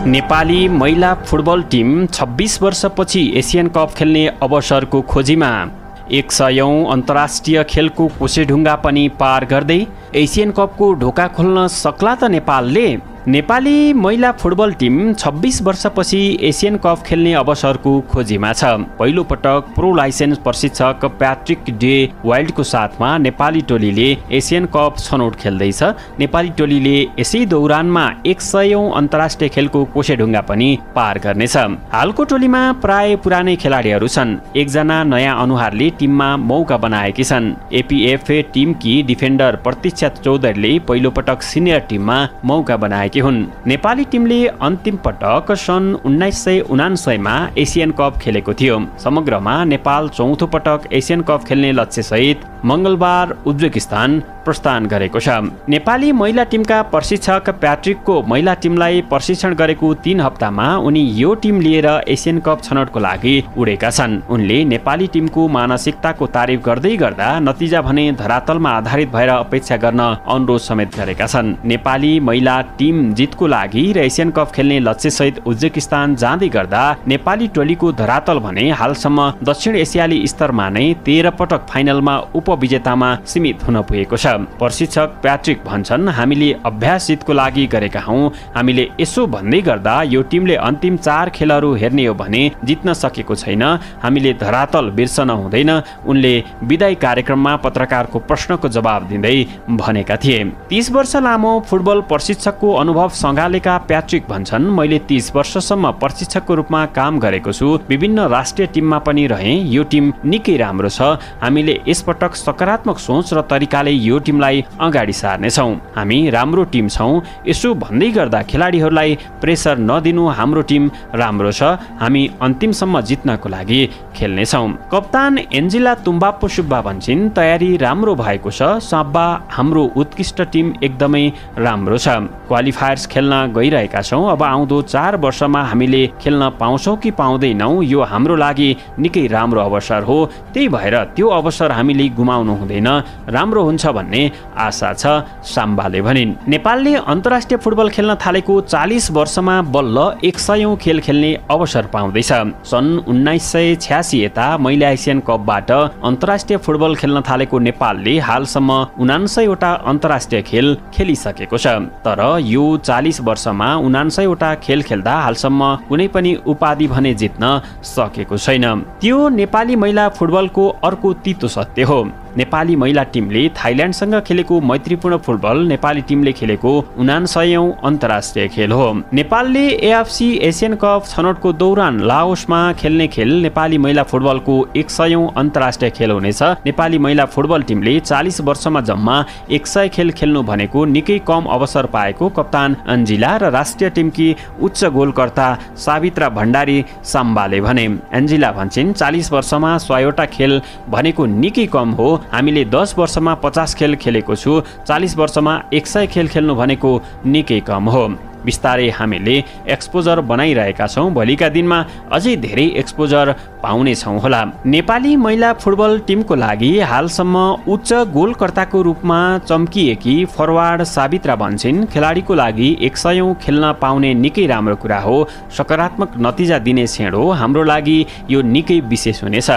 नेपाली महिला football team 26 वर्षपछि Asian cup खेल्ने अवसरको खोजीमा 100औं अन्तर्राष्ट्रिय खेलको कोसेढुङ्गा पनि पार गर्दै एसियन कपको ढोका खोल्न सक्ला त नेपालले। नेपाली महिला फुटबल टिम 26 वर्षपछि एसियन कप खेल्ने अवसरको खोजीमा छ। पहिलो पटक प्रो लाइसेन्स प्रशिक्षक प्याट्रिक डे वाइल्डको साथमा नेपाली टोलीले एसियन कप छनौट खेल्दैछ। नेपाली टोलीले यसै दौरानमा 100औं अन्तर्राष्ट्रिय खेलको कोसेढुङ्गा पनि पार गर्नेछ। हालको टोलीमा प्राय पुरानै खेलाडीहरू छन्। एकजना नयाँ अनुहारले टिममा मौका बनाएकी छन्। एपीएफए टिमकी डिफेन्डर प्रतीक्षा चौधरीले पहिलो पटक सिनियर टिममा मौका बनाएकी हुन्। नेपाली टिमले अन्तिम पटक सन् 1979 मा एसियन कप खेलेको थियो। समग्रमा नेपाल चौथो पटक एसियन कप खेल्ने लक्ष्यसहित मंगलबार उज्बेकिस्तान प्रस्थान गरेको छ। नेपाली महिला टिमका प्रशिक्षक प्याट्रिकको महिला टिमलाई प्रशिक्षण गरेको 3 हप्तामा उनी यो टिम लिएर एसियन कप छनौटको लागि उडेका छन्। उनले नेपाली टिमको मानसिकताको तारिफ गर्दै गर्दा नतिजा भने धरातलमा आधारित भएर अपेक्षा गर्न अनुरोध समेत गरेका छन्। नेपाली महिला टिम जितको लागि र एसियन कप खेल्ने लक्ष्यसहित उज्बेकिस्तान जाँदै गर्दा नेपाली टोलीको धरातल भने हालसम्म दक्षिण एसियाली स्तरमा नै 13 पटक फाइनलमा उपविजेतामा सीमित हुन पुगेको छ। प्रशिक्षक प्याट्रिक भन्छन्, हामीले अभ्यास जितको लागि गरेका हौं। हामीले यसो भन्दै गर्दा यो टिमले अन्तिम 4 खेलहरू हेर्ने हो भने जित्न सकेको छैन। हामीले धरातल बिर्सन हुँदैन। उनले विदाई कार्यक्रममा पत्रकारको प्रश्नको जवाब दिँदै भनेका थिए। 30 वर्ष लामो फुटबल प्रशिक्षकको अनुभव सँगालेका प्याट्रिक भन्छन्, मैले 30 वर्षसम्म प्रशिक्षकको रूपमा काम गरेको छु। विभिन्न राष्ट्रिय टिममा पनि रहे। यो टिम निकै राम्रो छ। हामीले यसपटक सकारात्मक सोच र तरिकाले यो टिमलाई अगाडि सार्नेछौँ। हामी राम्रो टिम छौँ। यसो भन्दै गर्दा खेलाडीहरूलाई प्रेसर नदिनु। हाम्रो टिम राम्रो छ। हामी अन्तिमसम्म जित्नको लागि खेल्नेछौँ। कप्तान एन्जिला तुम्बाप्पो सुब्बा भन्छन्, तयारी राम्रो भएको छ। साब्बा, हाम्रो उत्कृष्ट टिम एकदमै राम्रो छ। क्वालिफायर्स खेल्न गइरहेका छौँ। अब आउँदो 4 वर्षमा हामीले खेल्न पाउँछौँ कि पाउँदैनौँ, यो हाम्रो लागि निकै राम्रो अवसर हो। त्यही भएर त्यो अवसर हामीले गुमाउनु हुँदैन। राम्रो हुन्छ भन्ने आशा छ, साम्बाले भनिन्। नेपालले अन्तर्राष्ट्रिय फुटबल खेल्न थालेको 40 वर्षमा बल्ल 100औं खेल खेल्ने अवसर पाउँदैछ। सन् 1986 यता महिला एसियन कपबाट अन्तर्राष्ट्रिय फुटबल खेल्न थालेको नेपालले हालसम्म 79 वटा अन्तर्राष्ट्रिय खेल खेलिसकेको छ। तर यो 40 वर्षमा 79 वटा खेल खेल्दा हालसम्म कुनै पनि उपाधि भने जित्न सकेको छैन। त्यो नेपाली महिला फुटबलको अर्को तीतो सत्य हो। नेपाली महिला टिमले थाइल्यान्डसँग खेलेको मैत्रीपूर्ण फुटबल नेपाली टिमले खेलेको 79औं अन्तर्राष्ट्रिय खेल हो। नेपालले एएफसी एसियन कप छनौटको दौरान लाओसमा खेल्ने खेल नेपाली महिला फुटबलको 100औं अन्तर्राष्ट्रिय खेल हुनेछ। नेपाली महिला फुटबल टिमले 40 वर्षमा जम्मा 100 खेल खेल्नु भनेको निकै कम अवसर पाएको कप्तान अन्जिला र राष्ट्रिय टिमकी उच्च गोलकर्ता सावित्रा भण्डारी साम्बाले भने। अन्जिला भन्छन्, 40 वर्षमा 100 वटा खेल भनेको निकै कम हो। हामीले 10 वर्षमा 50 खेल खेलेको छु। 40 वर्षमा 100 खेल खेल्नु भनेको निकै कम हो। बिस्तारै हामीले एक्सपोजर बनाइरहेका छौँ। भोलिका दिनमा अझै धेरै एक्सपोजर पाउने छौँ होला। नेपाली महिला फुटबल टिमको लागि हालसम्म उच्च गोलकर्ताको रूपमा चम्किएकी फरवार्ड सावित्रा भन्छन्, खेलाडीको लागि 100औं खेल्न पाउने निकै राम्रो कुरा हो। सकारात्मक नतिजा दिने क्षण हो। हाम्रो लागि यो निकै विशेष हुनेछ।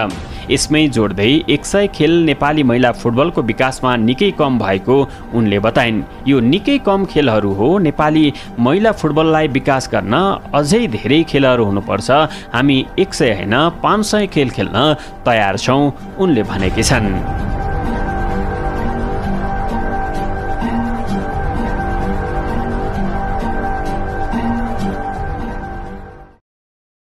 यसमै जोड्दै 100 खेल नेपाली महिला फुटबलको विकासमा निकै कम भएको उनले बताइन्। यो निकै कम खेलहरू हो। नेपाली महिला फुटबललाई विकास गर्न अझै धेरै खेलहरू हुनुपर्छ। हामी 100 हैन 500 खेल खेल्न तयार छौँ, उनले भनेकी छन्।